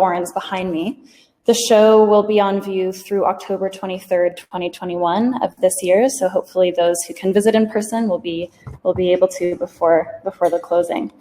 Thorns behind me. The show will be on view through October 23rd, 2021 of this year. So hopefully those who can visit in person will be able to before the closing.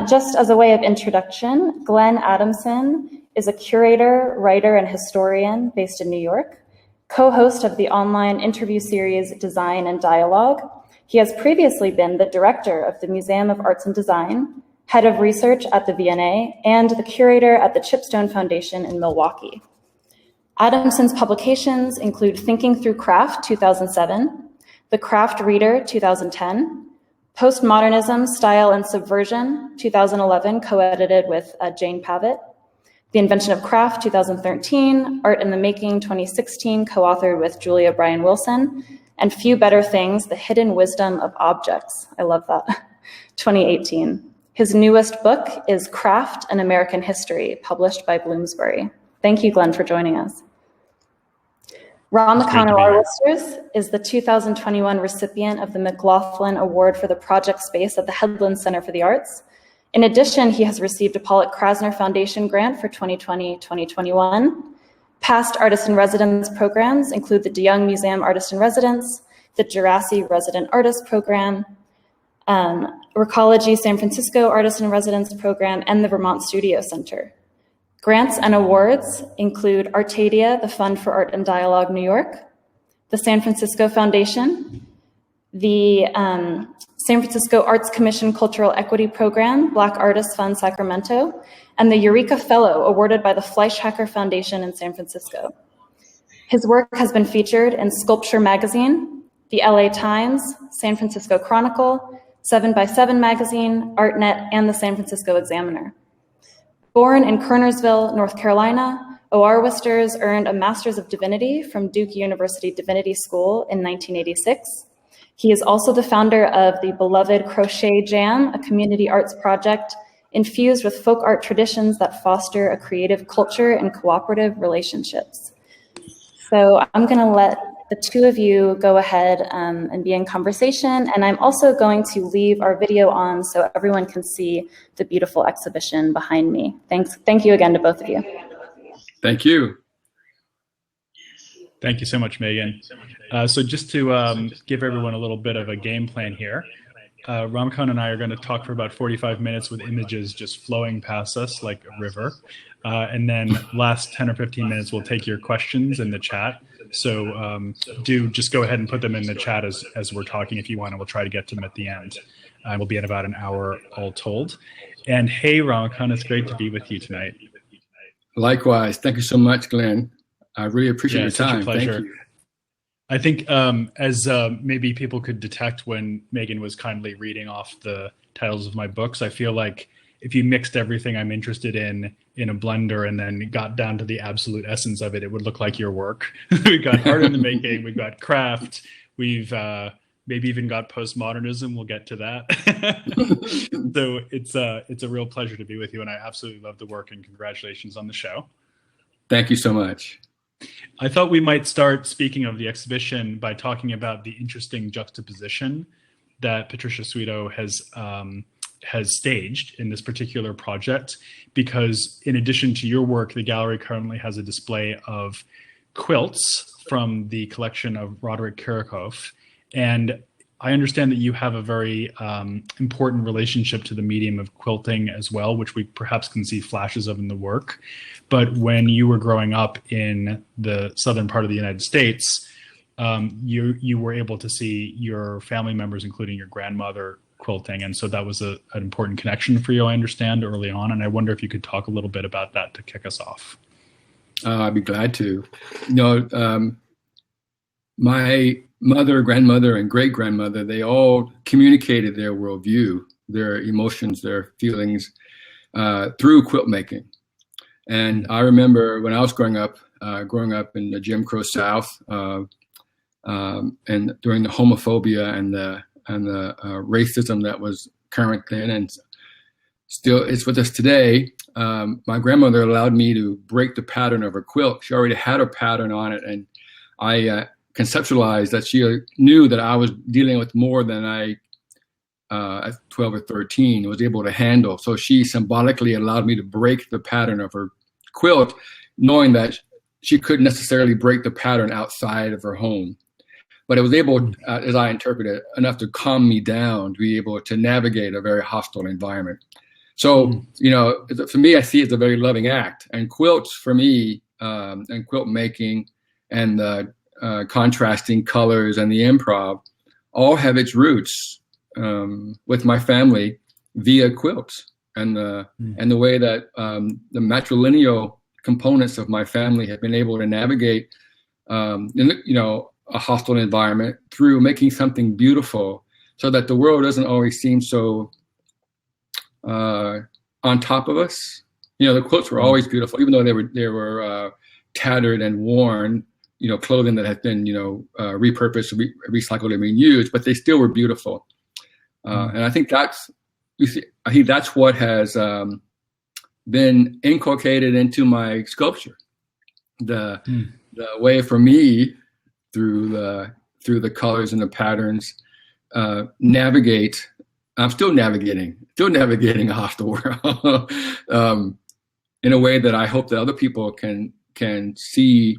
Just as a way of introduction, Glenn Adamson is a curator, writer, and historian based in New York, co-host of the online interview series Design and Dialogue. He has previously been the director of the Museum of Arts and Design, head of research at the V&A, and the curator at the Chipstone Foundation in Milwaukee. Adamson's publications include Thinking Through Craft, 2007, The Craft Reader, 2010, Postmodernism, Style and Subversion, 2011, co-edited with Jane Pavitt, The Invention of Craft, 2013, Art in the Making, 2016, co-authored with Julia Bryan-Wilson, and Few Better Things, The Hidden Wisdom of Objects. I love that, 2018. His newest book is Craft, An American History, published by Bloomsbury. Thank you, Glenn, for joining us. Ramekon is the 2021 recipient of the McLaughlin Award for the Project Space at the Headland Center for the Arts. In addition, he has received a Pollock-Krasner Foundation grant for 2020-2021. Past Artist-in-Residence programs include the DeYoung Museum Artist-in-Residence, the Jurassic Resident Artist Program, Recology San Francisco Artist-in-Residence Program, and the Vermont Studio Center. Grants and awards include Artadia, the Fund for Art and Dialogue New York, the San Francisco Foundation, the San Francisco Arts Commission Cultural Equity Program, Black Artists Fund Sacramento, and the Eureka Fellow awarded by the Fleischhacker Foundation in San Francisco. His work has been featured in Sculpture Magazine, the LA Times, San Francisco Chronicle, 7x7 Magazine, ArtNet, and the San Francisco Examiner. Born in Kernersville, North Carolina, Oarwisters earned a Master's of Divinity from Duke University Divinity School in 1986. He is also the founder of the beloved Crochet Jam, a community arts project infused with folk art traditions that foster a creative culture and cooperative relationships. So I'm going to let the two of you go ahead and be in conversation, and I'm also going to leave our video on so everyone can see the beautiful exhibition behind me. Thank you again to both of you. Thank you. Thank you so much, Megan. So just to give everyone a little bit of a game plan here, Ramekon and I are going to talk for about 45 minutes with images just flowing past us like a river. And then last 10 or 15 minutes, we'll take your questions in the chat. So do just go ahead and put them in the chat as we're talking if you want, and we'll try to get to them at the end. We'll be at about an hour all told. And hey, Ramekon, it's great to be with you tonight. Likewise. Thank you so much, Glenn. I really appreciate your time. Such a pleasure. Thank you. I think as maybe people could detect when Megan was kindly reading off the titles of my books, I feel like if you mixed everything I'm interested in a blender and then got down to the absolute essence of it, it would look like your work. We've got art in the making, we've got craft, we've maybe even got postmodernism. We'll get to that. So it's a real pleasure to be with you, and I absolutely love the work, and congratulations on the show. Thank you so much. I thought we might start, speaking of the exhibition, by talking about the interesting juxtaposition that Patricia Sweetow has staged in this particular project, because in addition to your work, the gallery currently has a display of quilts from the collection of Roderick Kirchhoff. And I understand that you have a very important relationship to the medium of quilting as well, which we perhaps can see flashes of in the work. But when you were growing up in the southern part of the United States, you were able to see your family members, including your grandmother, quilting. And so that was an important connection for you, I understand, early on. And I wonder if you could talk a little bit about that to kick us off. I'd be glad to. My mother, grandmother, and great-grandmother, they all communicated their worldview, their emotions, their feelings through quilt making. And I remember when I was growing up in the Jim Crow South, and during the homophobia and the racism that was current then, and still it's with us today. My grandmother allowed me to break the pattern of her quilt. She already had a pattern on it, and I conceptualized that she knew that I was dealing with more than I at 12 or 13 was able to handle. So she symbolically allowed me to break the pattern of her quilt, knowing that she couldn't necessarily break the pattern outside of her home. But it was able, as I interpret it, enough to calm me down to be able to navigate a very hostile environment. So, for me, I see it as a very loving act. And quilts, for me, and quilt making and the contrasting colors and the improv all have its roots with my family via quilts and the way that the matrilineal components of my family have been able to navigate, a hostile environment through making something beautiful, so that the world doesn't always seem so on top of us. The quilts were always beautiful, even though they were tattered and worn. Clothing that had been repurposed, recycled, and reused, but they still were beautiful. And I think that's what has been inculcated into my sculpture. The way for me through the colors and the patterns navigate. I'm still navigating a hostile world in a way that I hope that other people can see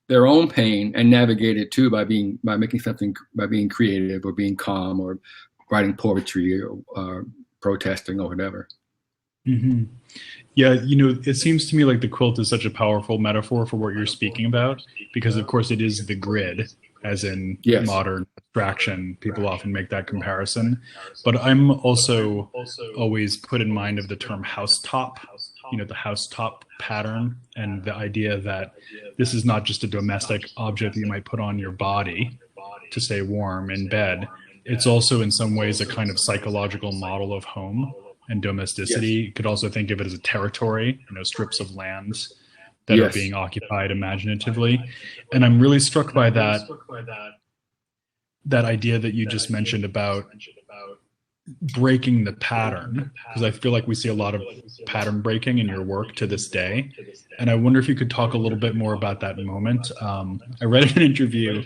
their own pain and navigate it too by being creative or being calm or writing poetry or protesting or whatever. Mm-hmm. Yeah, it seems to me like the quilt is such a powerful metaphor for what you're speaking about, because of course it is the grid, as in modern abstraction. People often make that comparison. But I'm also always put in mind of the term housetop, the housetop pattern, and the idea that this is not just a domestic object that you might put on your body to stay warm in bed. It's also in some ways a kind of psychological model of home and domesticity. You could also think of it as a territory, strips of lands that are being occupied imaginatively. And I'm really struck by that idea that you just mentioned about breaking the pattern, because I feel like we see a lot of pattern breaking in your work to this day. And I wonder if you could talk a little bit more about that moment. I read in an interview,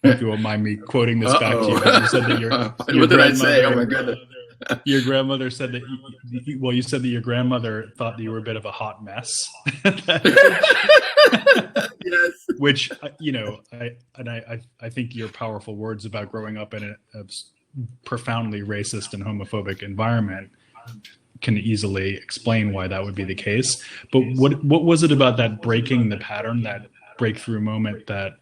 if you won't mind me quoting this back to you, but you said that your what did I say? Oh my goodness. Your grandmother said that you said that your grandmother thought that you were a bit of a hot mess. Yes. Which, I think your powerful words about growing up in a profoundly racist and homophobic environment can easily explain why that would be the case. But what was it about that breaking the pattern, that breakthrough moment that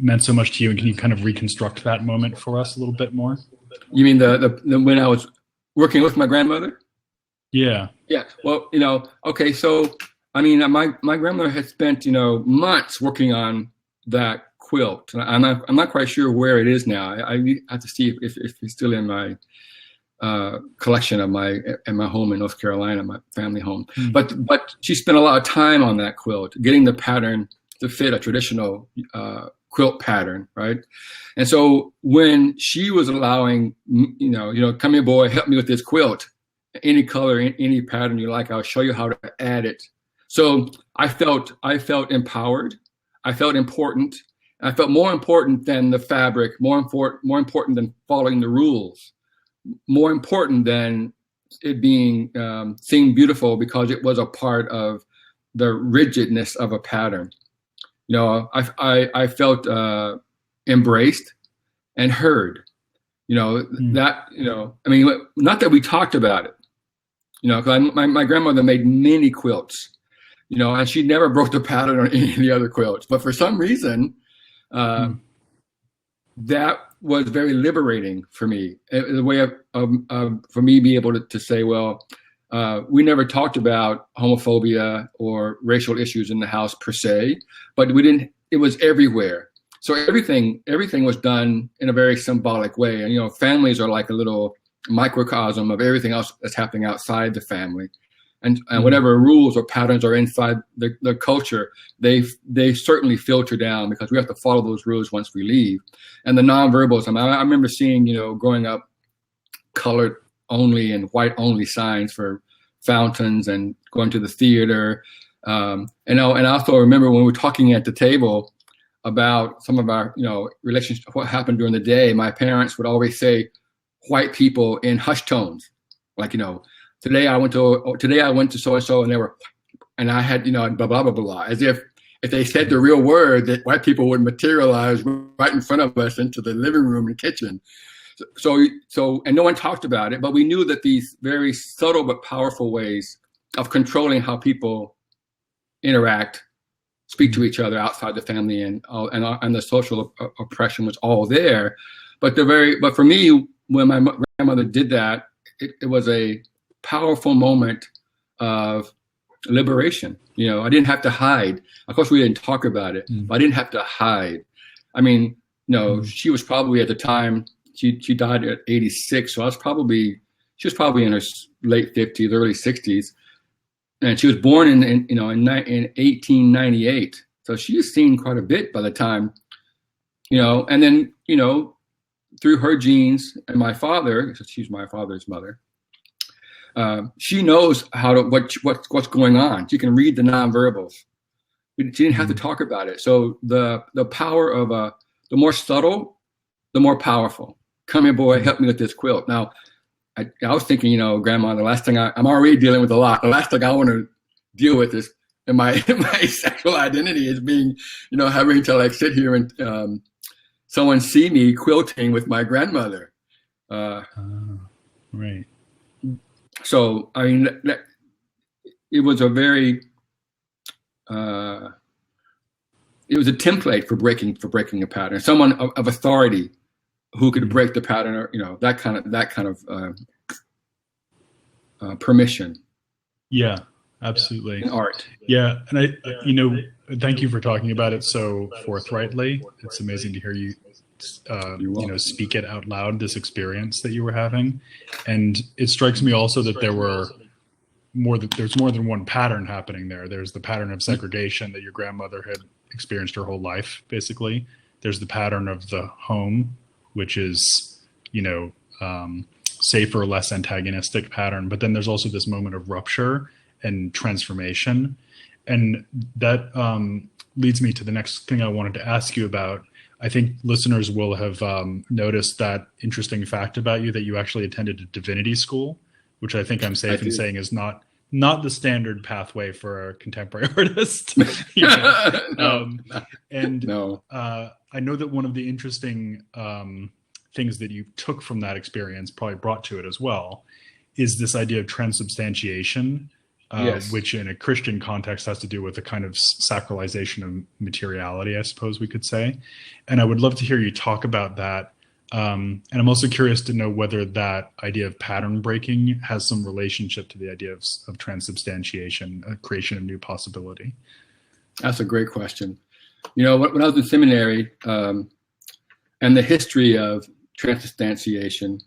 meant so much to you? And can you kind of reconstruct that moment for us a little bit more? You mean the when I was working with my grandmother? Yeah. Yeah. Well, okay. So, my grandmother had spent, months working on that quilt. I'm not quite sure where it is now. I have to see if it's still in my collection in my home in North Carolina, my family home. Mm-hmm. But she spent a lot of time on that quilt, getting the pattern to fit a traditional quilt pattern, right? And so when she was allowing, come here, boy, help me with this quilt, any color, any pattern you like, I'll show you how to add it. So I felt empowered. I felt important. I felt more important than the fabric, more important than following the rules, more important than it being seen beautiful because it was a part of the rigidness of a pattern. I felt embraced and heard. Not that we talked about it. Because my grandmother made many quilts. And she never broke the pattern on any of the other quilts. But for some reason, that was very liberating for me. It was a way for me to be able to say, well, we never talked about homophobia or racial issues in the house per se, but it was everywhere. So everything was done in a very symbolic way. And, families are like a little microcosm of everything else that's happening outside the family. And whatever rules or patterns are inside the culture, they certainly filter down because we have to follow those rules once we leave. And the nonverbals, I remember seeing, growing up, colored only and white only signs for fountains and going to the theater. And I also remember when we were talking at the table, about some of our, relations, what happened during the day, my parents would always say white people in hushed tones, like, today I went to so-and-so and I had, blah, blah, blah, blah, as if they said the real word, that white people would materialize right in front of us into the living room and kitchen. So, and no one talked about it, but we knew that these very subtle but powerful ways of controlling how people interact, speak to each other outside the family, and the social oppression was all there. But for me, when my grandmother did that, it was a powerful moment of liberation. I didn't have to hide. Of course, we didn't talk about it, but I didn't have to hide. I mean, she was probably at the time, she died at 86, so she was probably in her late 50s, early 60s, and she was born in 1898. So she's seen quite a bit by the time, and then through her genes and my father, she's my father's mother. She knows what's going on. She can read the nonverbals. She didn't have to talk about it. So the power of the more subtle, the more powerful. Come here, boy, help me with this quilt. Now, I was thinking, Grandma, the last thing I'm already dealing with a lot. The last thing I want to deal with is my sexual identity is being, having to sit here and someone see me quilting with my grandmother. Right. So, I mean, it was a very, it was a template for breaking a pattern. Someone of authority who could break the pattern, or that kind of permission. Yeah, absolutely. In art. Yeah, and thank you for talking about it so forthrightly. It's amazing to hear you, speak it out loud, this experience that you were having. And it strikes me also that there's more than one pattern happening there. There's the pattern of segregation that your grandmother had experienced her whole life, basically. There's the pattern of the home, which is, safer, less antagonistic pattern. But then there's also this moment of rupture and transformation. And that leads me to the next thing I wanted to ask you about. I think listeners will have noticed that interesting fact about you, that you actually attended a divinity school, which I think I'm safe in saying is not the standard pathway for a contemporary artist. I know that one of the interesting things that you took from that experience, probably brought to it as well, is this idea of transubstantiation, yes, which in a Christian context has to do with a kind of sacralization of materiality, I suppose we could say. And I would love to hear you talk about that. And I'm also curious to know whether that idea of pattern breaking has some relationship to the idea of transubstantiation, a creation of new possibility. That's a great question. When I was in seminary, and the history of transubstantiation,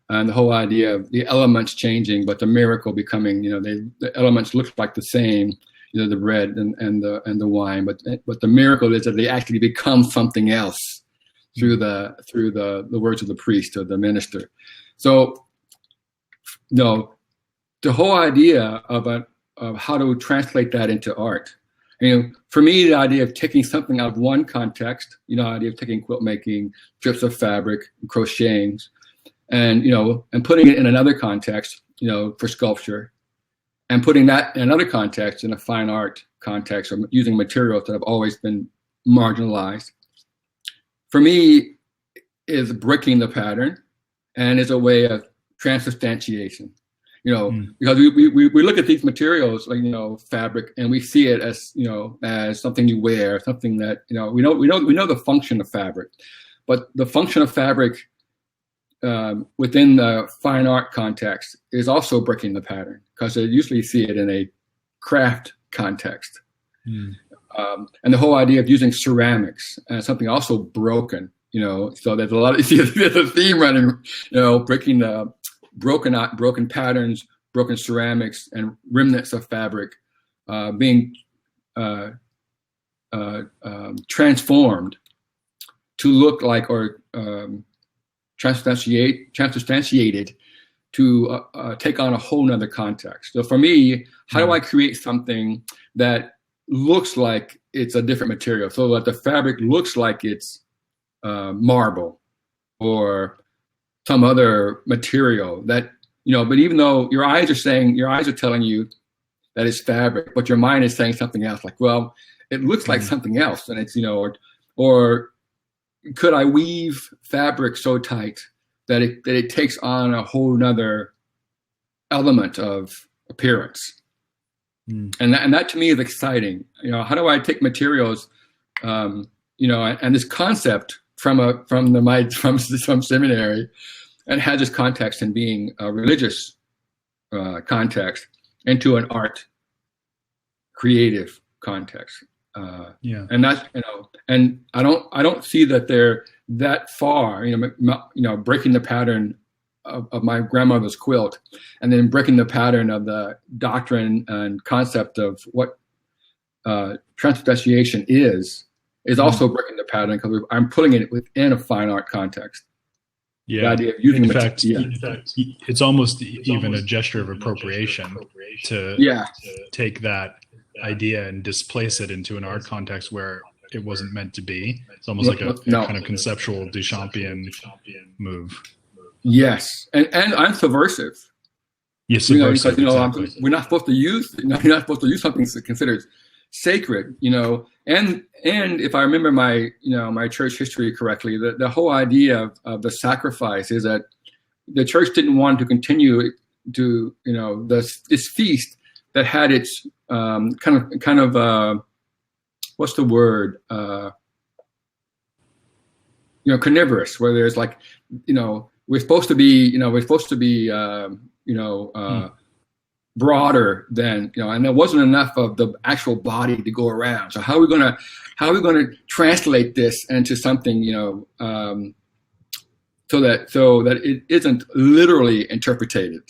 and the whole idea of the elements changing, but the miracle becoming, the elements look like the same, the bread and the wine, but the miracle is that they actually become something else through the words of the priest or the minister. So, the whole idea of how to translate that into art. For me, the idea of taking something out of one context, the idea of taking quilt making, strips of fabric, crocheting, and putting it in another context, for sculpture, and putting that in another context, in a fine art context, or using materials that have always been marginalized, for me, is breaking the pattern, and is a way of transubstantiation. Because we look at these materials like fabric, and we see it as as something you wear, something that we know the function of fabric, but the function of fabric within the fine art context is also breaking the pattern, because they usually see it in a craft context. And the whole idea of using ceramics as something also broken, so there's a lot of, there's a theme running, breaking the broken patterns, broken ceramics, and remnants of fabric being transformed to look like, or transubstantiated to take on a whole nother context. So for me, how do I create something that looks like it's a different material, so that the fabric looks like it's marble or some other material that, but even though your eyes are telling you that it's fabric, but your mind is saying something else, like, well, it looks like something else, and it's, or could I weave fabric so tight that it takes on a whole nother element of appearance? And that to me is exciting. How do I take materials, and this concept from seminary, and has this context in being a religious context into an art creative context. And that's, and I don't see that they're that far, breaking the pattern of my grandmother's quilt, and then breaking the pattern of the doctrine and concept of what transubstantiation is also breaking the pattern, because I'm putting it within a fine art context. Yeah. The idea of using in fact, it's almost even a gesture of appropriation to take that idea and displace it into an art context where it wasn't meant to be. It's almost like a kind of conceptual Duchampian move. Yes, and subversive. Yes, subversive. Because exactly. We're not supposed to use. You're not supposed to use something that's considered sacred. And if I remember my my church history correctly, the whole idea of the sacrifice is that the church didn't want to continue to this feast that had its kind of what's the word, carnivorous, where there's like, we're supposed to be broader than, and there wasn't enough of the actual body to go around. So how are we gonna translate this into something, so that it isn't literally interpreted,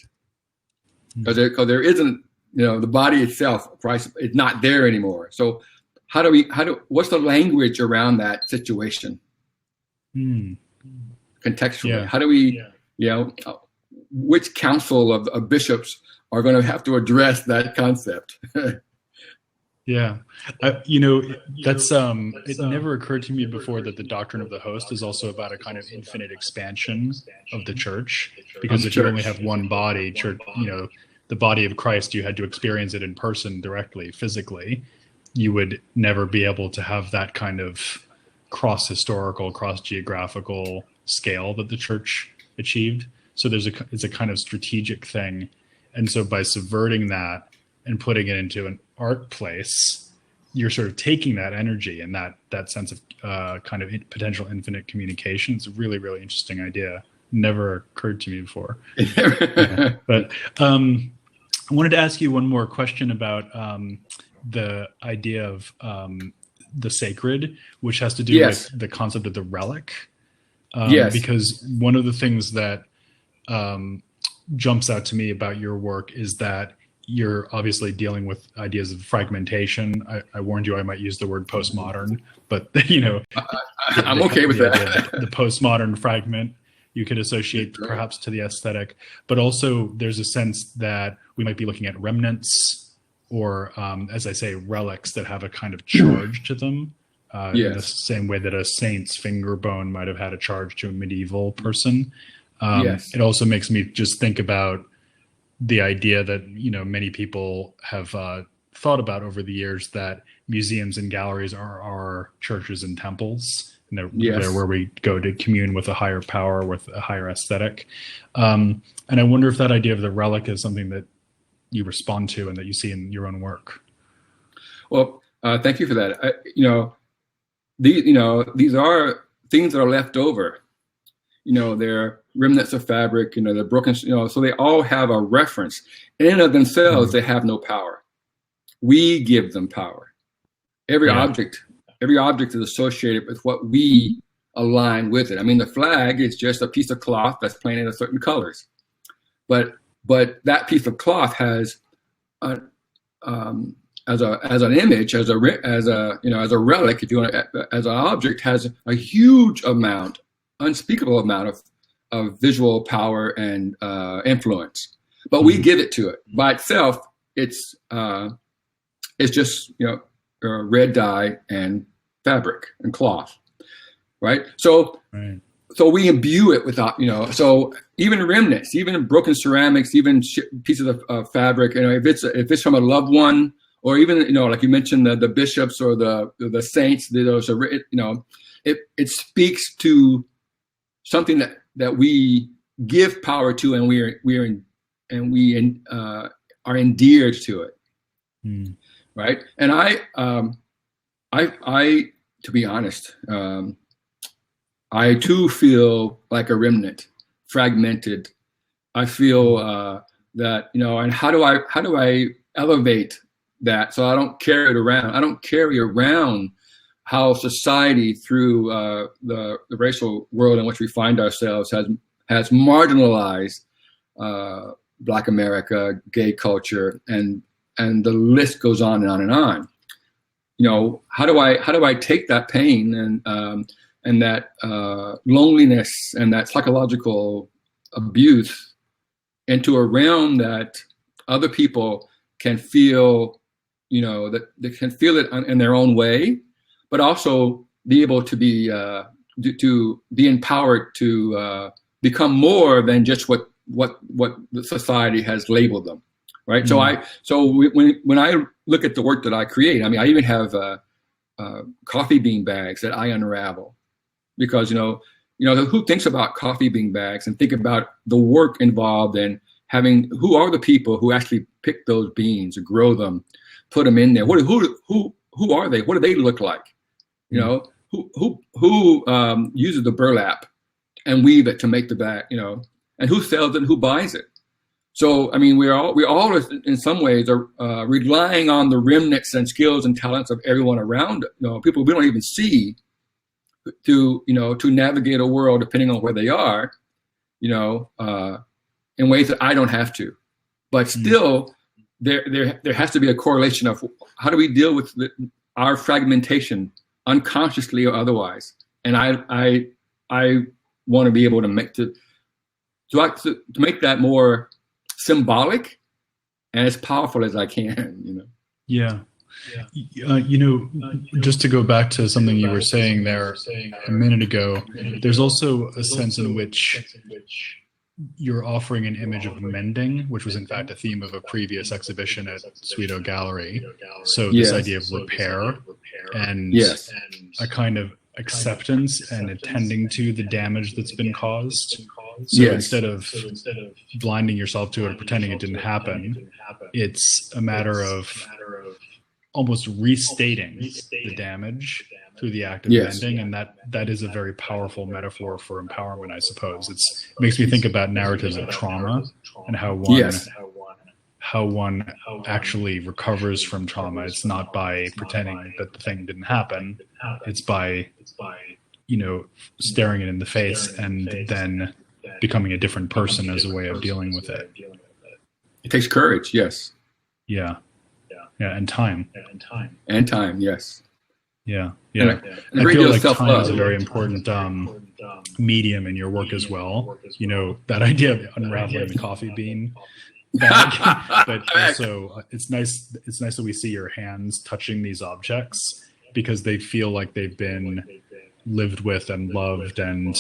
because there isn't, the body itself, is not there anymore. So what's the language around that situation? Contextually, how do we, which council of bishops are going to have to address that concept? Yeah. That's, it never occurred to me before that the doctrine of the host is also about a kind of infinite expansion of the church, because if you only have one body, church, the body of Christ, you had to experience it in person directly, physically. You would never be able to have that kind of cross-historical, cross-geographical scale that the church achieved. So it's a kind of strategic thing. And so by subverting that and putting it into an art place, you're sort of taking that energy and that sense of kind of potential infinite communication. It's a really, really interesting idea. Never occurred to me before. But I wanted to ask you one more question about the idea of the sacred, which has to do with the concept of the relic. Because one of the things that jumps out to me about your work is that you're obviously dealing with ideas of fragmentation. I warned you I might use the word postmodern, but I'm okay with that. The postmodern fragment you could associate perhaps to the aesthetic, but also there's a sense that we might be looking at remnants or, as I say, relics that have a kind of charge to them. In the same way that a saint's finger bone might have had a charge to a medieval person. It also makes me just think about the idea that, many people have thought about over the years, that museums and galleries are churches and temples. And they're where we go to commune with a higher power, with a higher aesthetic. And I wonder if that idea of the relic is something that you respond to and that you see in your own work. Well, thank you for that. These are things that are left over. They're remnants of fabric, they're broken, so they all have a reference. In and of themselves, they have no power. We give them power. Every object is associated with what we align with it. I mean, the flag is just a piece of cloth that's painted in certain colors. But that piece of cloth has as an image, as a relic, if you want to, as an object, has a huge amount, unspeakable amount of visual power and influence. But we give it to it. By itself, it's just red dye and fabric and cloth, right? So we imbue it without, so even remnants, even broken ceramics, even pieces of fabric, if it's from a loved one, or even, like you mentioned, the bishops or the saints, those are, it speaks to something that we give power to, and we are endeared to it, right? And I, to be honest, I too feel like a remnant, fragmented. I feel that, and how do I elevate that so I don't carry it around? I don't carry around how society, through the racial world in which we find ourselves, has marginalized Black America, gay culture, and the list goes on and on and on. How do I take that pain and that loneliness and that psychological abuse into a realm that other people can feel, that they can feel it in their own way, but also be able to be empowered to become more than just what the society has labeled them, right? When I look at the work that I create, I even have coffee bean bags that I unravel, because who thinks about coffee bean bags and think about the work involved in who are the people who actually pick those beans or grow them, put them in there? Who are they? What do they look like? Who uses the burlap and weave it to make the bag? And who sells it and who buys it? So we're all in some ways are relying on the remnants and skills and talents of everyone around, people we don't even see, to navigate a world depending on where they are, in ways that I don't have to. But still, there has to be a correlation of how do we deal with our fragmentation, unconsciously or otherwise. And I want to be able to make that more symbolic and as powerful as I can. Yeah. Just to go back to something you were saying there a minute ago, there's also a sense in which you're offering an image of mending, which was in fact a theme of a previous exhibition at Sweetow Gallery. So this idea of repair and a kind of acceptance and attending to the damage that's been caused. So instead of blinding yourself to it or pretending it didn't happen, it's a matter of almost restating the damage through the act of mending, and that is a very powerful metaphor for empowerment, I suppose. It makes me think about narratives of trauma and how one actually recovers from trauma. It's not by pretending that the thing didn't happen. It's by staring it in the face and then becoming a different person as a way of dealing with it. It takes courage, yes. Yeah, and time. And time, yes. Yeah. And I feel like time is a very important medium in your work as well. That idea of unraveling the coffee bean bag, but also it's nice that we see your hands touching these objects, because they feel like they've been lived with and loved and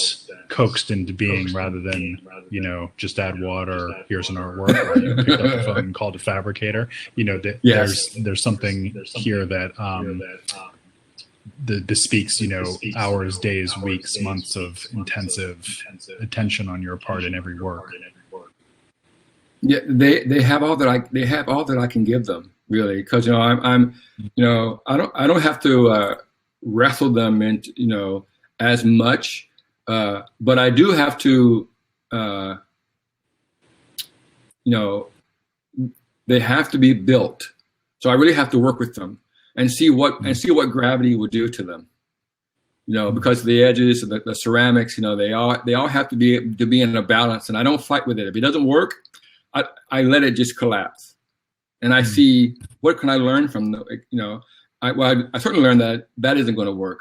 coaxed into being, rather than just add water, here's an artwork, or you picked up the phone and called a fabricator. There's something here that bespeaks hours, days, weeks, months of intensive attention on your part in every work. Yeah, they have all that I can give them, really, because I don't have to wrestle them into as much, but I do have to they have to be built, so I really have to work with them and see what gravity will do to them, because of the edges, the ceramics, they all have to be in a balance, and I don't fight with it. If it doesn't work, I let it just collapse, and I see what can I learn from I certainly learned that isn't going to work,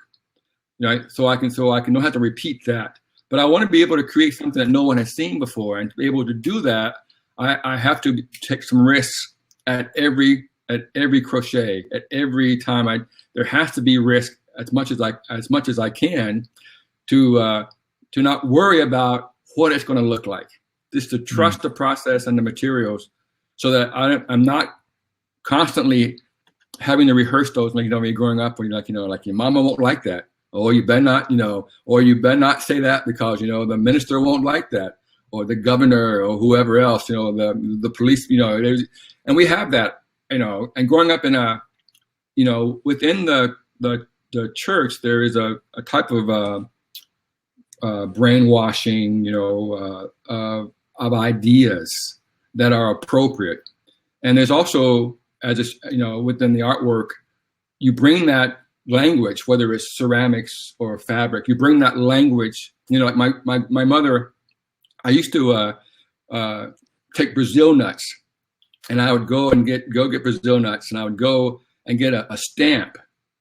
so I can know how to repeat that. But I want to be able to create something that no one has seen before, and to be able to do that, I have to take some risks at every at every crochet, at every time there has to be risk as much as I can to not worry about what it's going to look like. Just to trust the process and the materials, so that I'm not constantly having to rehearse those. Like, when you're growing up, when you're like your mama won't like that, or you better not, or you better not say that because the minister won't like that, or the governor, or whoever else, the police, and we have that, and growing up in within the church, there is a type of brainwashing, of ideas that are appropriate. And there's also, within the artwork, you bring that language, whether it's ceramics or fabric, you bring that language, like my mother, I used to take Brazil nuts, and I would go get Brazil nuts, and I would go and get a stamp,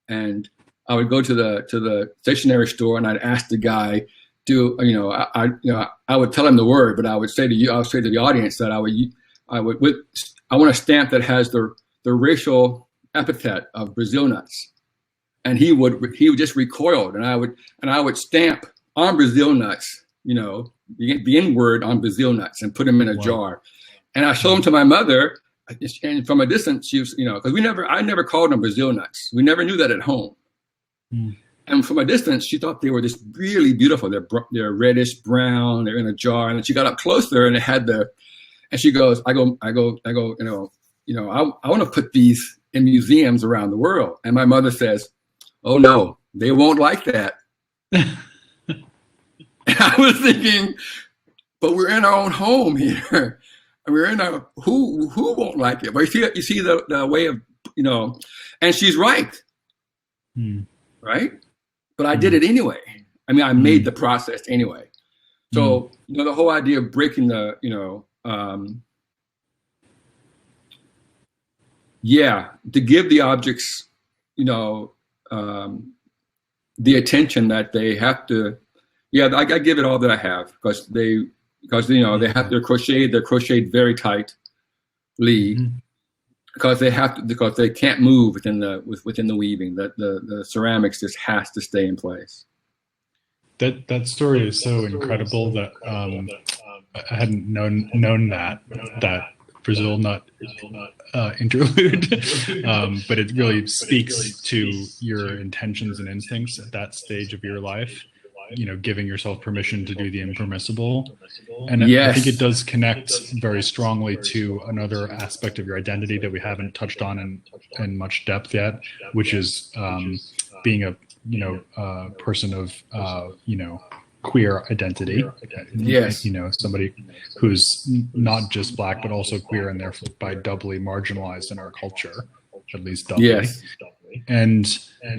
and I would go to the stationery store, and I'd ask the guy, I would tell him the word, but I would say to the audience that I want a stamp that has the racial epithet of Brazil nuts, and he would just recoil, and I would stamp on Brazil nuts, the N word on Brazil nuts, and put them in a jar, and I showed them to my mother, and from a distance, she was, because I never called them Brazil nuts, we never knew that at home. And from a distance, she thought they were just really beautiful. They're reddish brown. They're in a jar. And then she got up closer, and it had and she goes, I want to put these in museums around the world. And my mother says, oh no, they won't like that. And I was thinking, but we're in our own home here. And we're in who won't like it? But you see the way of, and she's right. Right? But I did it anyway. I mean, I made the process anyway. So, the whole idea of breaking to give the objects, the attention that they have to, I give it all that I have because they're crocheted very tightly. Because they can't move within the weaving. That the ceramics just has to stay in place. That story is so incredible that I hadn't known that Brazil nut interlude, but it really speaks to your intentions and instincts at that stage of your life. Giving yourself permission to do the impermissible. And I think it does connect very strongly to another aspect of your identity that we haven't touched on in much depth yet, which is being a person of, queer identity. Yes. Somebody who's not just Black, but also queer and thereby doubly marginalized in our culture, at least doubly. Yes. And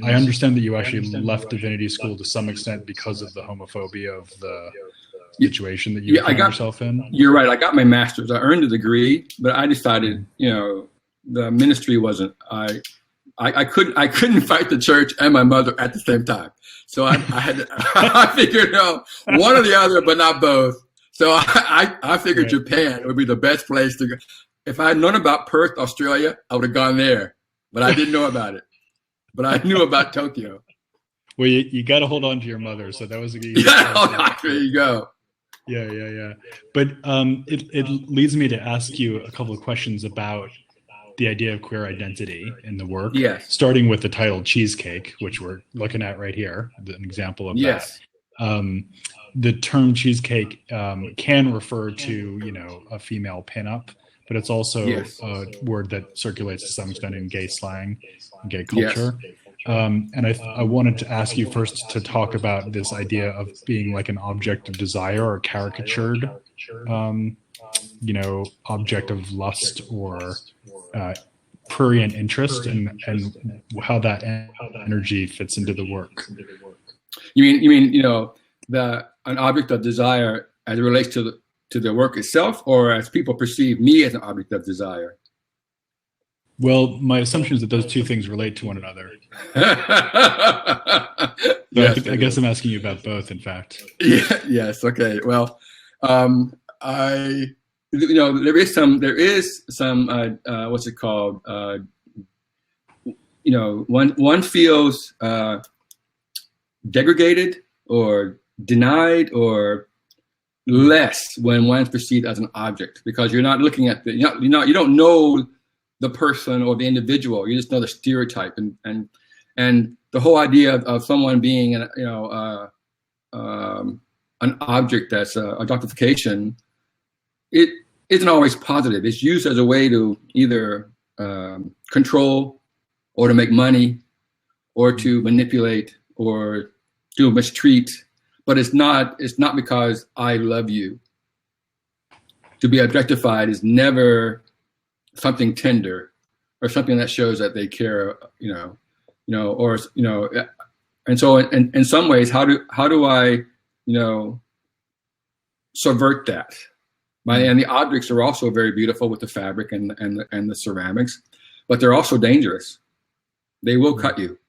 I understand that you actually left divinity school to some extent because of the homophobia of the situation that you found yourself in. You're right. I got my master's. I earned a degree, but I decided, the ministry wasn't. I couldn't fight the church and my mother at the same time. So I had to, I figured one or the other, but not both. So I figured Japan would be the best place to go. If I had known about Perth, Australia, I would have gone there, but I didn't know about it. But I knew about Tokyo. Well, you got to hold on to your mother. So that was a good. There you go. Yeah. But it leads me to ask you a couple of questions about the idea of queer identity in the work. Yes. Starting with the title Cheesecake, which we're looking at right here, an example of that. The term cheesecake can refer to, a female pinup, but it's also a word that circulates to some extent in gay slang, gay culture. And I wanted to ask you first to talk about this idea of being like an object of desire or caricatured, object of lust or prurient interest, and how that energy fits into the work. You mean an object of desire as it relates to the work itself, or as people perceive me as an object of desire? Well, my assumption is that those two things relate to one another. Yes, I guess I'm asking you about both, in fact. Yes. Okay. Well, there is some what's it called? one feels degraded or denied or less when one's perceived as an object, because you're not looking at you don't know the person or the individual. You just know the stereotype, and the whole idea of someone being an object that's a objectification, it isn't always positive. It's used as a way to either control or to make money or to manipulate or to mistreat. But it's not because I love you. To be objectified is never something tender or something that shows that they care, and so in some ways, how do I, subvert that? And the objects are also very beautiful with the fabric and the ceramics, but they're also dangerous. They will cut you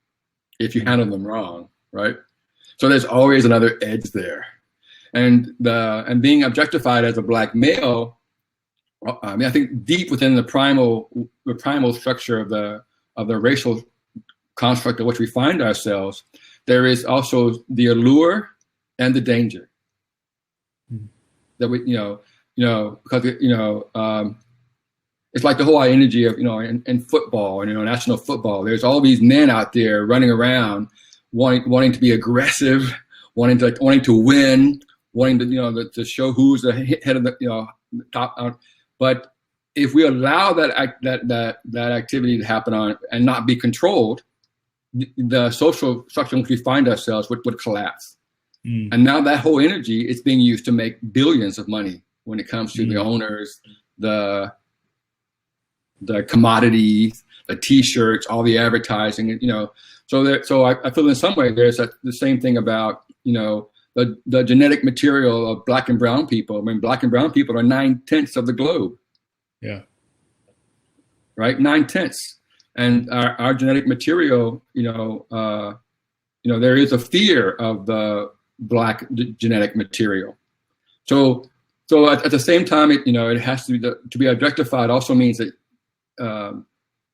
if you handle them wrong, right? So there's always another edge there, and being objectified as a Black male. I think deep within the primal structure of the racial construct of which we find ourselves, there is also the allure and the danger. That we, because it's like the whole energy of in football and national football. There's all these men out there running around, wanting to be aggressive, wanting to win, wanting to show who's the head of the top. But if we allow that activity to happen and not be controlled, the social structure in which we find ourselves would collapse. And now that whole energy is being used to make billions of money when it comes to the owners, the commodities, the T-shirts, all the advertising. So I feel in some way there's the same thing about the genetic material of Black and brown people. I mean, Black and brown people are 9/10 of the globe. Yeah. Right, 9/10, and our genetic material. There is a fear of the Black genetic material. So at the same time, it has to be objectified. Also means that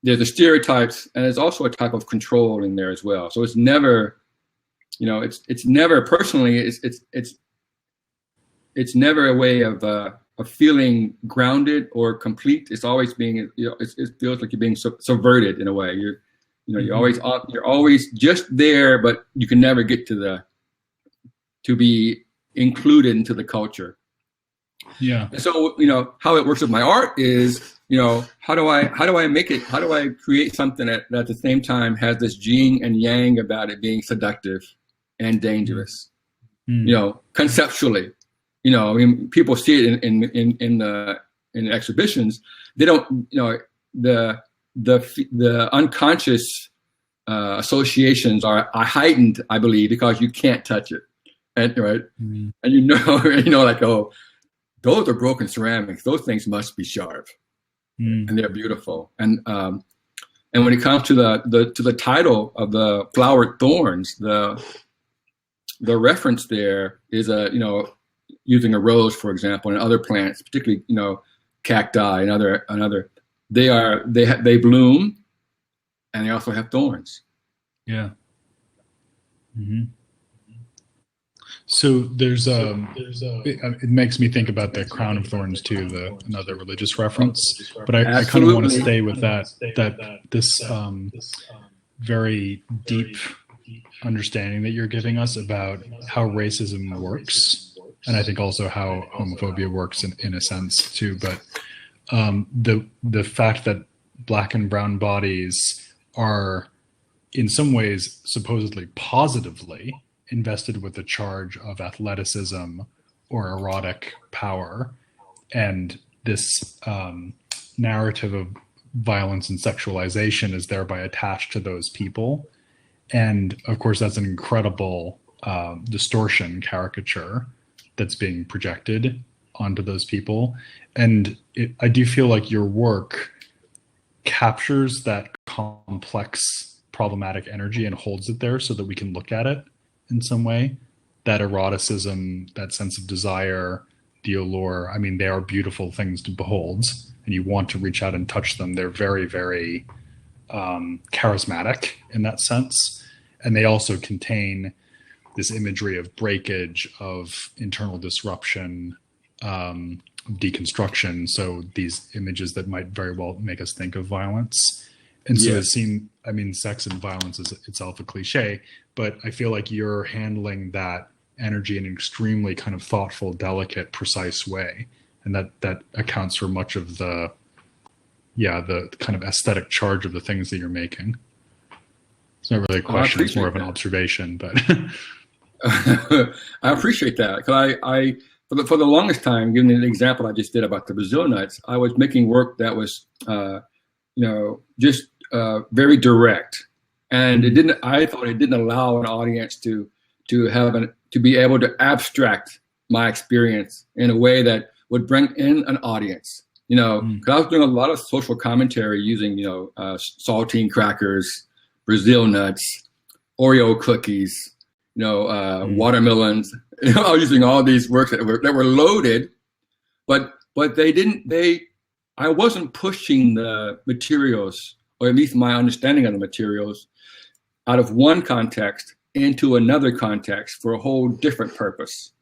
there's the stereotypes, and there's also a type of control in there as well. So it's never. It's never personally. It's never a way of feeling grounded or complete. It's always being. It feels like you're being subverted in a way. You're always just there, but you can never get to be included into the culture. Yeah. And so how it works with my art is how do I make it? How do I create something that at the same time has this yin and yang about it being seductive and dangerous, conceptually, I mean, people see it in the exhibitions. They don't, the unconscious associations are heightened, I believe, because you can't touch it, and right, and like, oh, those are broken ceramics. Those things must be sharp, and they're beautiful. And when it comes to the title of the flowered thorns, the reference there is using a rose, for example, and other plants, particularly cacti and other. They bloom, and they also have thorns. Yeah. Mm-hmm. So it makes me think about the crown of thorns too, another religious reference. But I kind of want to stay with this very deep understanding that you're giving us about how racism works, and I think also how homophobia works in a sense too. But the fact that Black and brown bodies are in some ways supposedly positively invested with the charge of athleticism or erotic power, and this narrative of violence and sexualization is thereby attached to those people. And of course, that's an incredible distortion, caricature that's being projected onto those people. And I do feel like your work captures that complex, problematic energy and holds it there so that we can look at it in some way. That eroticism, that sense of desire, the allure, I mean, they are beautiful things to behold, and you want to reach out and touch them. They're very, very charismatic in that sense. And they also contain this imagery of breakage, of internal disruption, deconstruction. So these images that might very well make us think of violence. And so it seemed, I mean, sex and violence is itself a cliche, but I feel like you're handling that energy in an extremely kind of thoughtful, delicate, precise way. And that accounts for much of the kind of aesthetic charge of the things that you're making. It's not really a question, it's more of an observation, but. I appreciate that. Because for the longest time, given the example I just did about the Brazil nuts, I was making work that was, just very direct. And I thought it didn't allow an audience to be able to abstract my experience in a way that would bring in an audience. Because I was doing a lot of social commentary using, saltine crackers, Brazil nuts, Oreo cookies, watermelons. I was using all these works that were loaded, but I wasn't pushing the materials, or at least my understanding of the materials, out of one context into another context for a whole different purpose.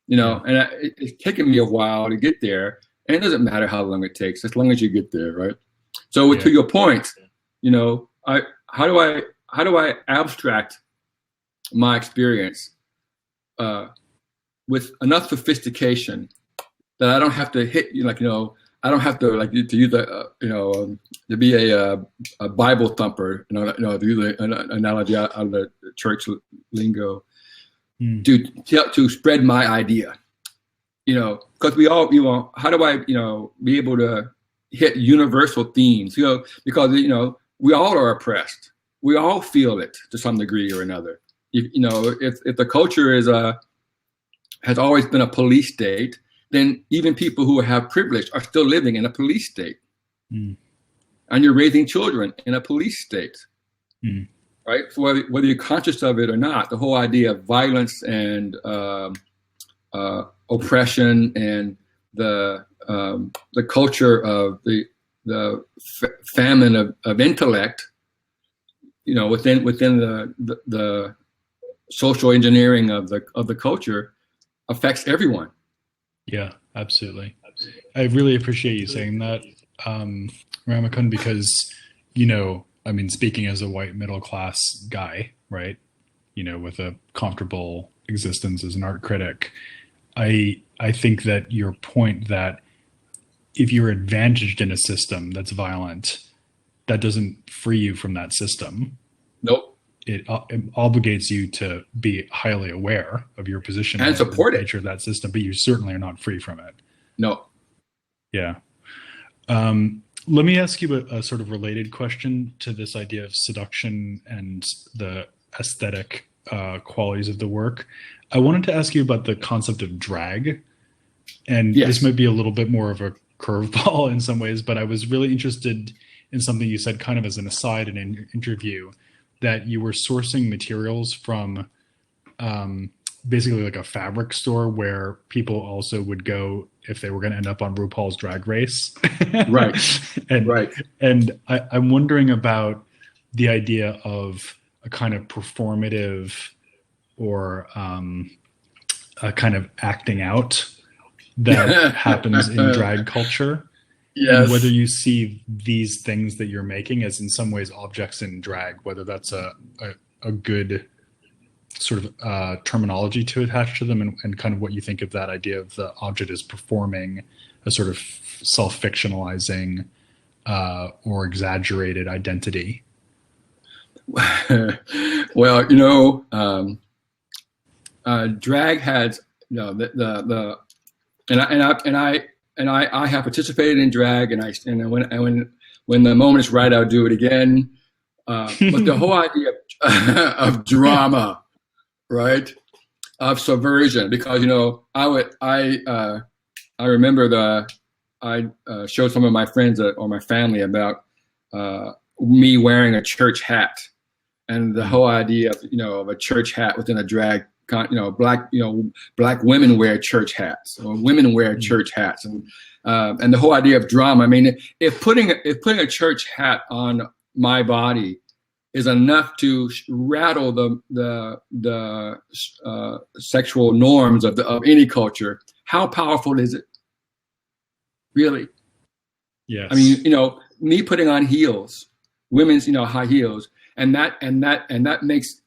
And it's taken me a while to get there, and it doesn't matter how long it takes, as long as you get there, right? So to your point, how do I abstract my experience with enough sophistication that I don't have to hit I don't have to to use to be a Bible thumper, to use an analogy out of the church lingo, to spread my idea, because we all, how do I, be able to hit universal themes, because, we all are oppressed. We all feel it to some degree or another. If the culture has always been a police state, then even people who have privilege are still living in a police state. And you're raising children in a police state, right? So whether you're conscious of it or not, the whole idea of violence and oppression and the culture of the famine of intellect, within the social engineering of the culture affects everyone. Yeah, absolutely. I really appreciate you saying that, Ramekon, because, speaking as a white middle class guy, right, with a comfortable existence as an art critic, I think that your point that if you're advantaged in a system that's violent, that doesn't free you from that system. Nope. It obligates you to be highly aware of your position and support the nature of that system, but you certainly are not free from it. No. Yeah. Let me ask you a sort of related question to this idea of seduction and the aesthetic qualities of the work. I wanted to ask you about the concept of drag. And this might be a little bit more of a curveball in some ways, but I was really interested in something you said kind of as an aside in an interview, that you were sourcing materials from basically like a fabric store where people also would go if they were going to end up on RuPaul's Drag Race. Right. And I'm wondering about the idea of a kind of performative or a kind of acting out that happens in drag culture. Yes. And whether you see these things that you're making as in some ways objects in drag, whether that's a good sort of terminology to attach to them, and kind of what you think of that idea of the object as performing a sort of self-fictionalizing or exaggerated identity. Well, drag has I have participated in drag, and when the moment is right, I'll do it again. But the whole idea of drama, right, of subversion, because I remember I showed some of my friends or my family about me wearing a church hat, and the whole idea of a church hat within a drag. Black women wear church hats, or women wear church hats, and the whole idea of drama. I mean, if putting a church hat on my body is enough to rattle the sexual norms of any culture, how powerful is it? Really? Yes. I mean, me putting on heels, women's, high heels, and that makes,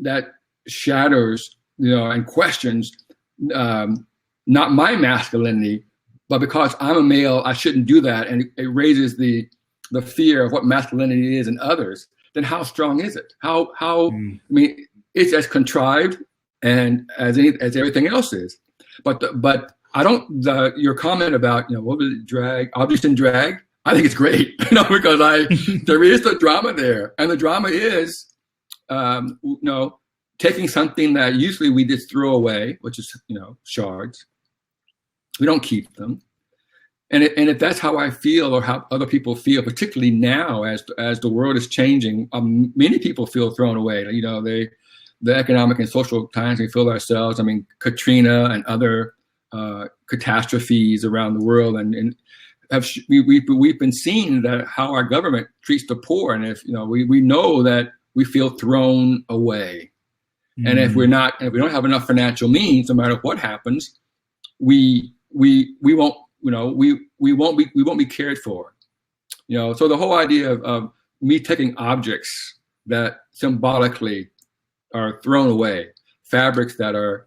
that shatters, and questions, not my masculinity, but because I'm a male, I shouldn't do that, and it raises the fear of what masculinity is in others. Then how strong is it? I mean, it's as contrived and as everything else is. But I don't. Your comment about what was it, drag, objects in drag? I think it's great, because there is the drama there, and the drama is, taking something that usually we just throw away, which is shards. We don't keep them, and if that's how I feel or how other people feel, particularly now as the world is changing, many people feel thrown away. The economic and social times we feel ourselves. I mean, Katrina and other catastrophes around the world, and we've been seeing that how our government treats the poor, and if we know that we feel thrown away, and if we don't have enough financial means, no matter what happens, we won't be cared for. So the whole idea of me taking objects that symbolically are thrown away, fabrics that are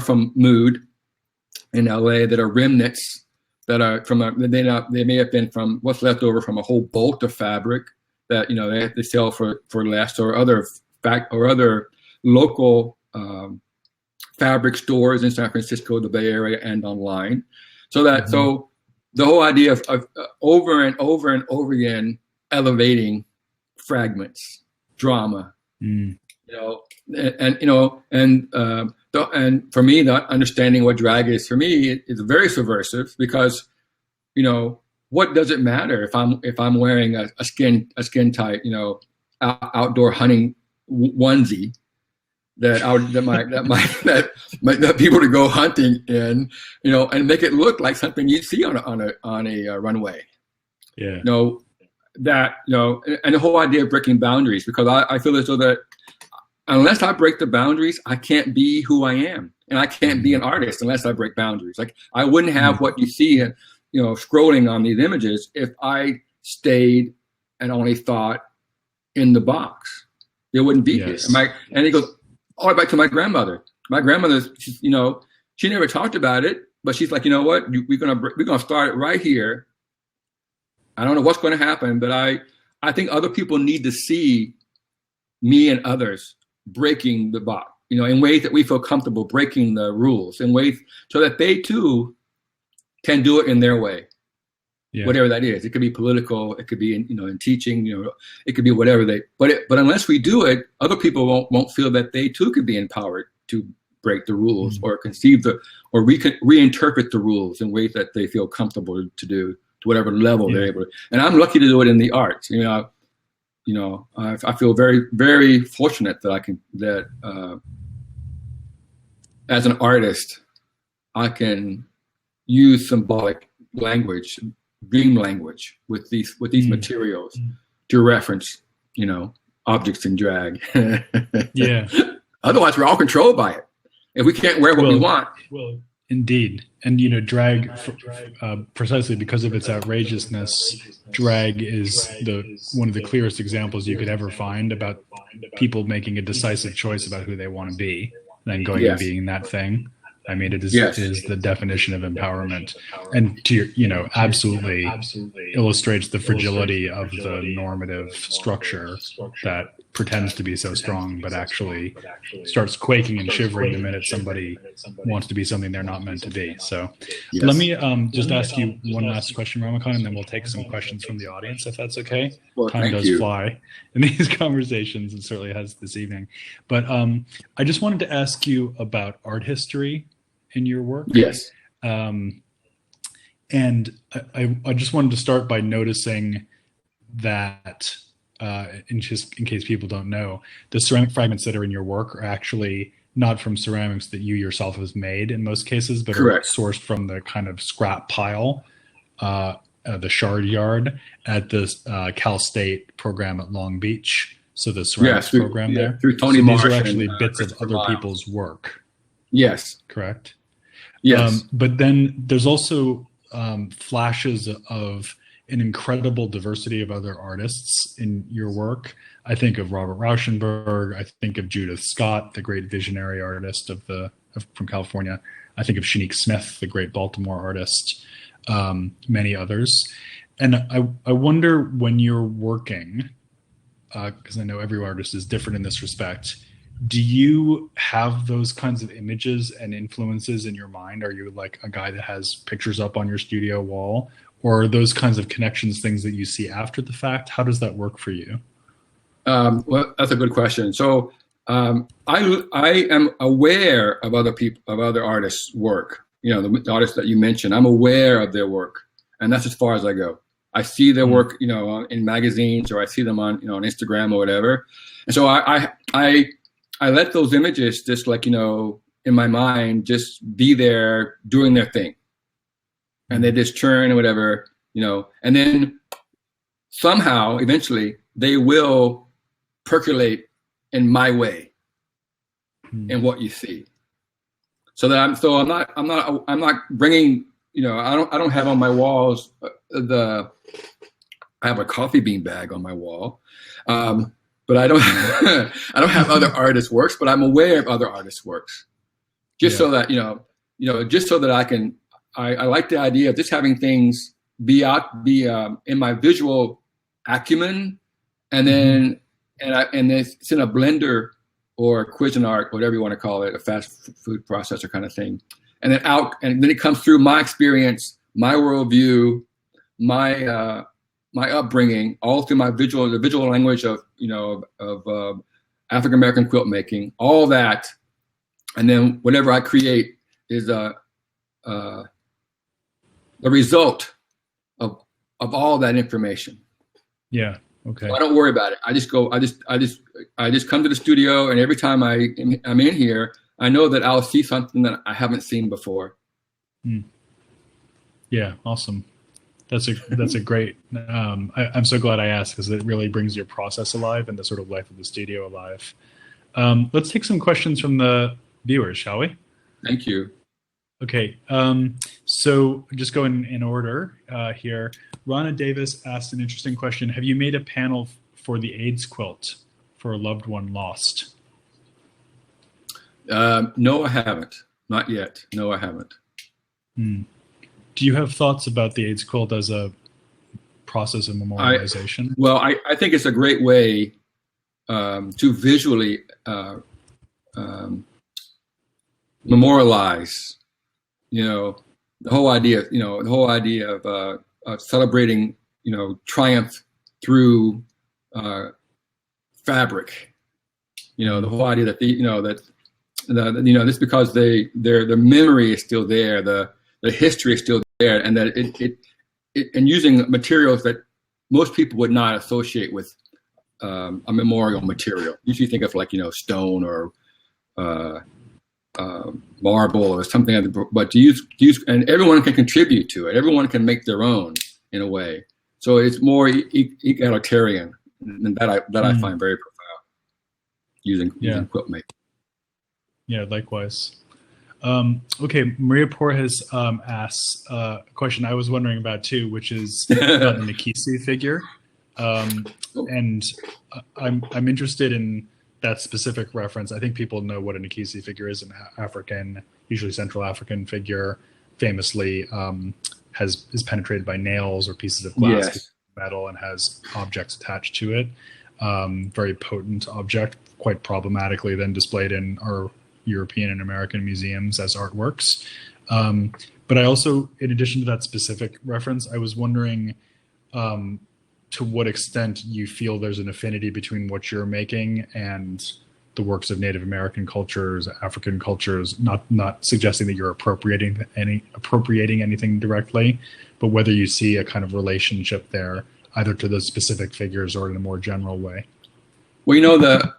from Mood in LA, that are remnants, that are they may have been from what's left over from a whole bolt of fabric that they have to sell for less, or other local fabric stores in San Francisco, the Bay Area, and online. So that so the whole idea of over and over and over again elevating fragments, drama, and for me, the understanding what drag is for me is very subversive, because what does it matter if I'm wearing a skin tight outdoor hunting onesie that people to go hunting in, and make it look like something you'd see on a runway. Yeah. And the whole idea of breaking boundaries, because I feel as though that unless I break the boundaries, I can't be who I am, and I can't be an artist unless I break boundaries. Like, I wouldn't have what you see, scrolling on these images if I stayed and only thought in the box. It wouldn't be here. And he goes all the way back to my grandmother. My grandmother, she never talked about it, but she's like, what? We're gonna start it right here. I don't know what's going to happen, but I think other people need to see me and others breaking the box, in ways that we feel comfortable breaking the rules, in ways so that they too can do it in their way. Yeah. Whatever that is. It could be political, it could be in teaching, it could be whatever but unless we do it, other people won't feel that they too could be empowered to break the rules, or conceive or reinterpret the rules in ways that they feel comfortable to do, to whatever level they're able to. And I'm lucky to do it in the arts. I feel very, very fortunate that as an artist, I can use symbolic language, dream language with these materials to reference, objects in drag. Yeah. Otherwise, we're all controlled by it. If we can't wear what we want. Well, indeed. And, drag, precisely because of its outrageousness, drag is one of the clearest examples you could ever find about people making a decisive choice about who they want to be, and then going and being that thing. I mean, it is the definition of empowerment, and absolutely illustrates the fragility of the normative structure that pretends to be so strong, but actually starts quaking and shivering the minute somebody wants to be something they're not meant to be. So let me just ask you one last question, Ramekon, and then we'll take some questions from the audience, if that's okay. Well, time does fly in these conversations, and certainly has this evening. But I just wanted to ask you about art history in your work. Yes. And I just wanted to start by noticing that, in case people don't know, the ceramic fragments that are in your work are actually not from ceramics that you yourself have made in most cases, but Correct. Are sourced from the kind of scrap pile the Shard Yard at the Cal State program at Long Beach. So the ceramics program there. Through Tony so Marsh these are actually and, bits of other Miles. people's work. Yes. Correct? Yes. But then there's also flashes of an incredible diversity of other artists in your work. I think of Robert Rauschenberg. I think of Judith Scott, the great visionary artist from California. I think of Shanique Smith, the great Baltimore artist, many others. And I wonder when you're working, because I know every artist is different in this respect, do you have those kinds of images and influences in your mind? Are you like a guy that has pictures up on your studio wall? Or are those kinds of connections things that you see after the fact? How does that work for you? Well, that's a good question. So I am aware of other artists' work. You know, the artists that you mentioned, I'm aware of their work, and that's as far as I go. I see their work, you know, in magazines, or I see them on, you know, on Instagram or whatever. And so I let those images just, like, you know, in my mind, just be there doing their thing, and they just churn or whatever, you know, and then somehow, eventually, they will percolate in my way, in what you see. So that I'm not bringing, you know, I don't have on my walls I have a coffee bean bag on my wall, but I don't I don't have other artists' works, but I'm aware of other artists' works, just so that you know, just so that I like the idea of just having things be in my visual acumen, and then it's in a blender or Cuisinart, whatever you want to call it, a fast food processor kind of thing, and then it comes through my experience, my worldview, my upbringing, all through the visual language of African American quilt making, all that, and then whatever I create is the result of all that information. Yeah. Okay. So I don't worry about it. I just come to the studio, and every time I'm in here, I know that I'll see something that I haven't seen before. Yeah. Awesome. That's a great. I'm so glad I asked, because it really brings your process alive and the sort of life of the studio alive. Let's take some questions from the viewers, shall we? Thank you. Okay, so just going in order here. Rana Davis asked an interesting question. Have you made a panel for the AIDS quilt for a loved one lost? No, I haven't. Not yet. No, I haven't. Do you have thoughts about the AIDS quilt as a process of memorialization? I think it's a great way to visually memorialize, you know, the whole idea of celebrating, you know, triumph through fabric. You know, the whole idea that just because their memory is still there, the history is still there, and that and using materials that most people would not associate with a memorial material. Usually think of, like, you know, stone or marble or something, but to use, and everyone can contribute to it. Everyone can make their own in a way. So it's more egalitarian, and that I find very profound using quilt making. Yeah, likewise. Okay, Maria Porres asks a question I was wondering about too, which is about the Nikisi figure, and I'm interested in that specific reference. I think people know what a Nikisi figure is, an African, usually Central African figure, famously is penetrated by nails or pieces of glass, metal, and has objects attached to it. Very potent object, quite problematically then displayed in our European and American museums as artworks. But I also, in addition to that specific reference, I was wondering to what extent you feel there's an affinity between what you're making and the works of Native American cultures, African cultures, not suggesting that you're appropriating anything directly, but whether you see a kind of relationship there, either to those specific figures or in a more general way. Well, you know, the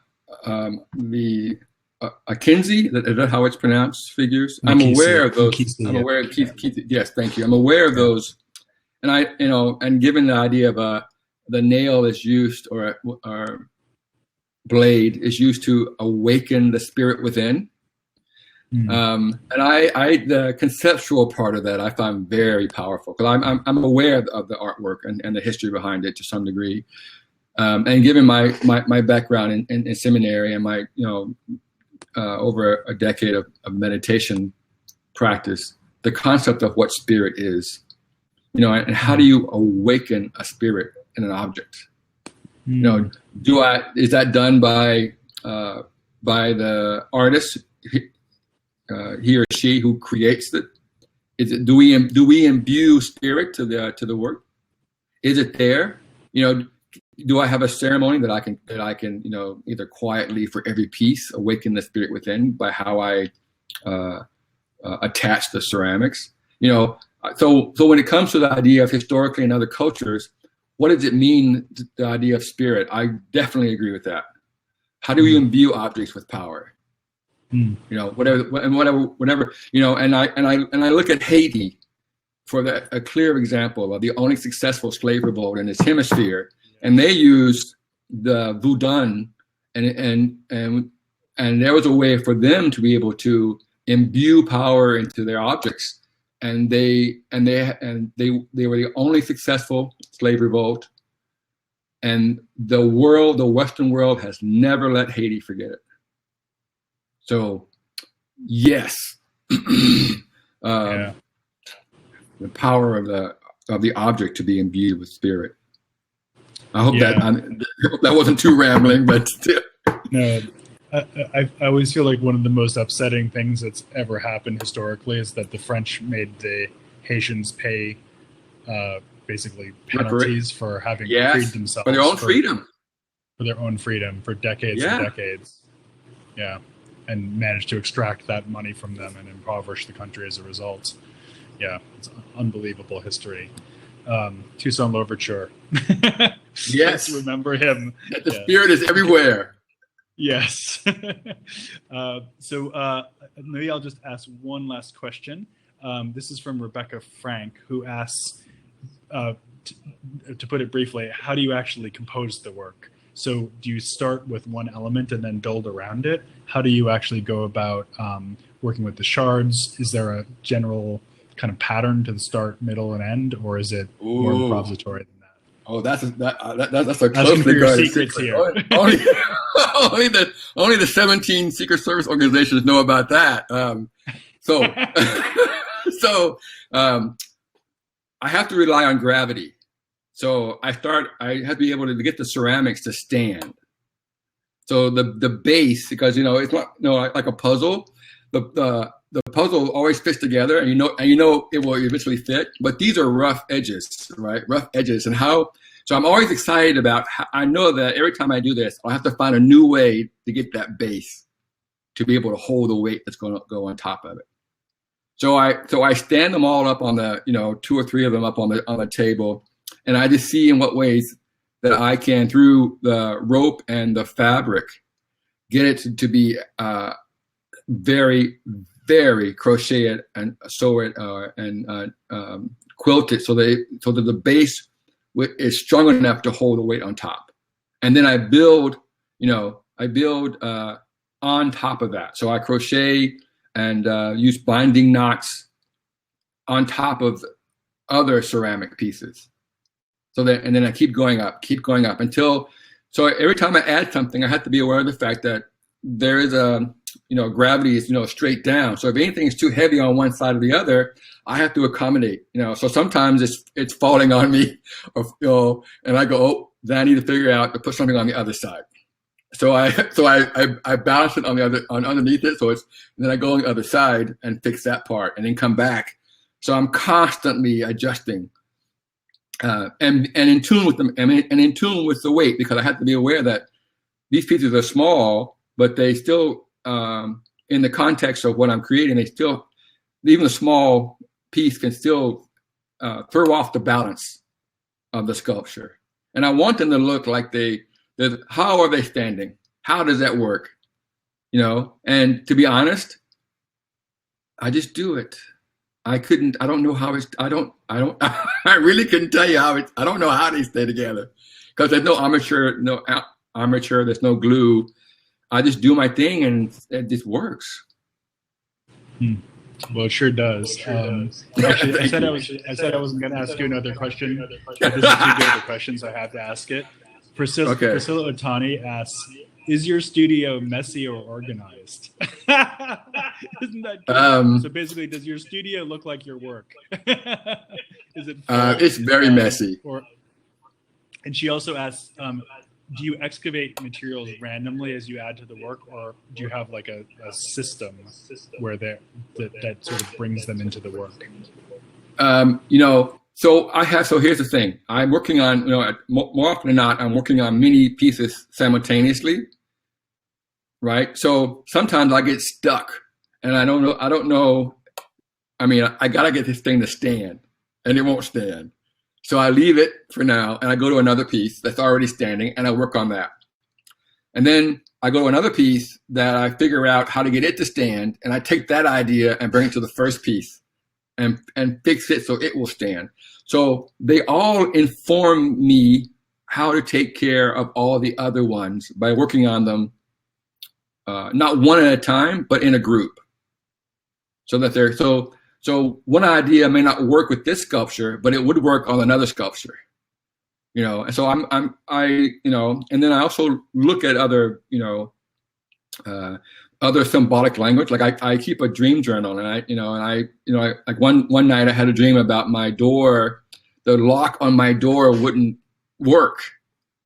Akinzi, is that how it's pronounced, figures? I'm aware of those. I'm aware of Keith, yes, thank you. I'm aware of those. and given the idea of the nail is used or blade is used to awaken the spirit within. And the conceptual part of that I find very powerful, because I'm aware of the artwork and the history behind it to some degree. And given my background in seminary and my over a decade of meditation practice, the concept of what spirit is, and how do you awaken a spirit in an object? Is that done by the artist, he or she who creates it? Do we imbue spirit to the work? Is it there? Do I have a ceremony that I can either quietly for every piece awaken the spirit within by how I attach the ceramics? So when it comes to the idea of historically in other cultures, what does it mean, the idea of spirit? I definitely agree with that. How do you imbue objects with power? Whatever, and I look at Haiti for a clear example of the only successful slave revolt in this hemisphere, and they used the voodoo, and there was a way for them to be able to imbue power into their objects. And they were the only successful slave revolt, and the Western world has never let Haiti forget it. So, yes, the power of the object to be imbued with spirit. I hope that wasn't too rambling, but still. No. I always feel like one of the most upsetting things that's ever happened historically is that the French made the Haitians pay basically penalties for having freed themselves. For their own freedom. For their own freedom for decades and decades. Yeah. And managed to extract that money from them and impoverish the country as a result. Yeah. It's unbelievable history. Toussaint Louverture. Yes. Remember him. The spirit is everywhere. Yes. So maybe I'll just ask one last question. This is from Rebecca Frank, who asks, to put it briefly, how do you actually compose the work? So do you start with one element and then build around it? How do you actually go about working with the shards? Is there a general kind of pattern to the start, middle, and end, or is it more improvisatory than that? Oh, that's a closely guarded secret here. Only the 17 Secret Service organizations know about that. So I have to rely on gravity. So I have to be able to get the ceramics to stand. So the base, because it's not like a puzzle. The puzzle always fits together, and it will eventually fit. But these are rough edges, right? Rough edges, so I'm always excited about. I know that every time I do this, I'll have to find a new way to get that base to be able to hold the weight that's going to go on top of it. So I stand them all up on the 2 or 3 of them up on the table, and I just see in what ways that I can, through the rope and the fabric, get it to be very, very crocheted and sew it and quilt it so that the base is strong enough to hold the weight on top. And then I build on top of that. So I crochet and use binding knots on top of other ceramic pieces. And then I keep going up until, so every time I add something, I have to be aware of the fact that there is gravity is, straight down. So if anything is too heavy on one side or the other, I have to accommodate, so sometimes it's falling on me, or, and I go, oh, then I need to figure out to put something on the other side. So I balance it on underneath it. And then I go on the other side and fix that part and then come back. So I'm constantly adjusting, and in tune with them, and in tune with the weight, because I have to be aware that these pieces are small, but they still, in the context of what I'm creating, even a small piece can still throw off the balance of the sculpture. And I want them to look like how are they standing? How does that work? And to be honest, I just do it. I don't know how I really couldn't tell you how I don't know how they stay together, because there's no armature, there's no glue. I just do my thing and it just works. Well, it sure does. Actually, I said I wasn't going to ask you another question. But this is too good of a question, so I have to ask it. Priscilla Otani asks, "Is your studio messy or organized?" Isn't that good? So basically, does your studio look like your work? Is it? It's very messy. And she also asks, do you excavate materials randomly as you add to the work, or do you have like a system where that sort of brings them into the work? So here's the thing. I'm working on, more often than not, I'm working on many pieces simultaneously, right? So sometimes I get stuck and I don't know. I mean, I got to get this thing to stand, and it won't stand. So I leave it for now, and I go to another piece that's already standing, and I work on that. And then I go to another piece that I figure out how to get it to stand, and I take that idea and bring it to the first piece and fix it so it will stand. So they all inform me how to take care of all the other ones by working on them, not one at a time, but in a group. So that they're So one idea may not work with this sculpture, but it would work on another sculpture, And so and then I also look at other, other symbolic language. Like I keep a dream journal, and like one night I had a dream about my door. The lock on my door wouldn't work,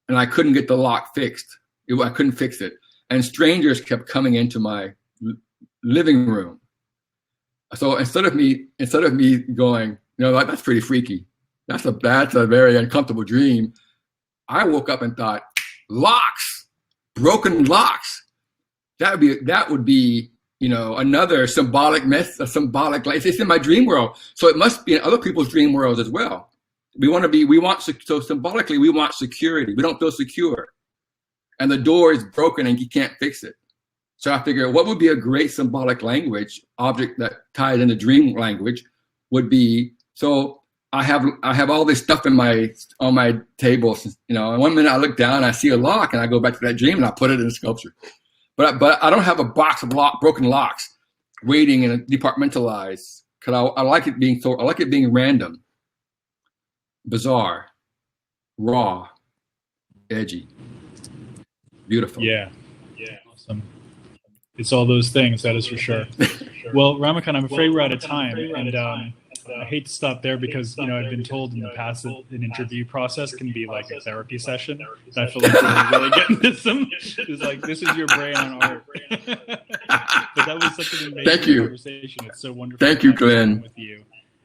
and I couldn't get the lock fixed. I couldn't fix it, and strangers kept coming into my living room. So instead of me going, that's pretty freaky, that's a very uncomfortable dream, I woke up and thought, locks, broken locks. That would be another symbolic it's in my dream world. So it must be in other people's dream worlds as well. So symbolically we want security. We don't feel secure, and the door is broken and you can't fix it. So I figure what would be a great symbolic language object that ties into dream language would be, so I have all this stuff on my table, and one minute I look down and I see a lock and I go back to that dream and I put it in a sculpture. But I don't have a box of broken locks waiting and departmentalized, because I like it being random, bizarre, raw, edgy, beautiful. Yeah. Awesome. It's all those things, that is for sure. Well, Ramekon, I'm afraid we're out of time, and I hate to stop there because I've been told in the past that an interview process can be like a therapy session. And I feel like we're really getting into some. It's like, this is your brain on art. But that was such an amazing conversation. It's so wonderful. Thank you, Glenn. With you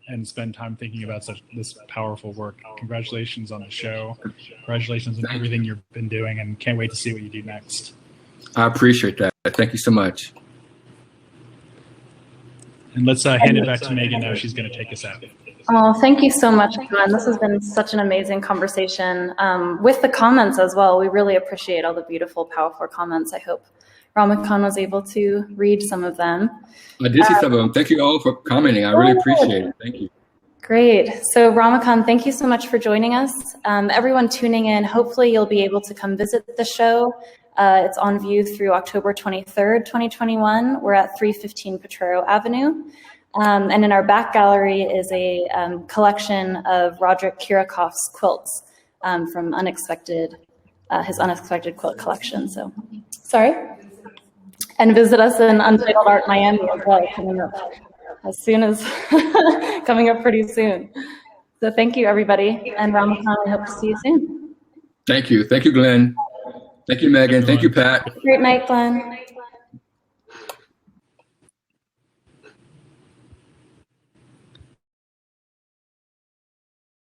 and spend time thinking about this powerful work. Congratulations on the show. Congratulations on everything you've been doing, and can't wait to see what you do next. I appreciate that. Thank you so much. And let's hand it back to Megan now. She's going to take us out. Oh, thank you so much, Glenn. This has been such an amazing conversation with the comments as well. We really appreciate all the beautiful, powerful comments. I hope Ramekon was able to read some of them. I did see some of them. Thank you all for commenting. I really appreciate it. Thank you. Great. So Ramekon, thank you so much for joining us. Everyone tuning in, hopefully you'll be able to come visit the show. It's on view through October 23rd, 2021. We're at 315 Potrero Avenue. And in our back gallery is a collection of Roderick Kirakoff's quilts from his Unexpected Quilt collection. So, sorry. And visit us in Untitled Art Miami as well, coming up pretty soon. So thank you, everybody. And Ramekon, I hope to see you soon. Thank you. Thank you, Glenn. Thank you, Megan. Thank you, Pat. Great night, Glenn.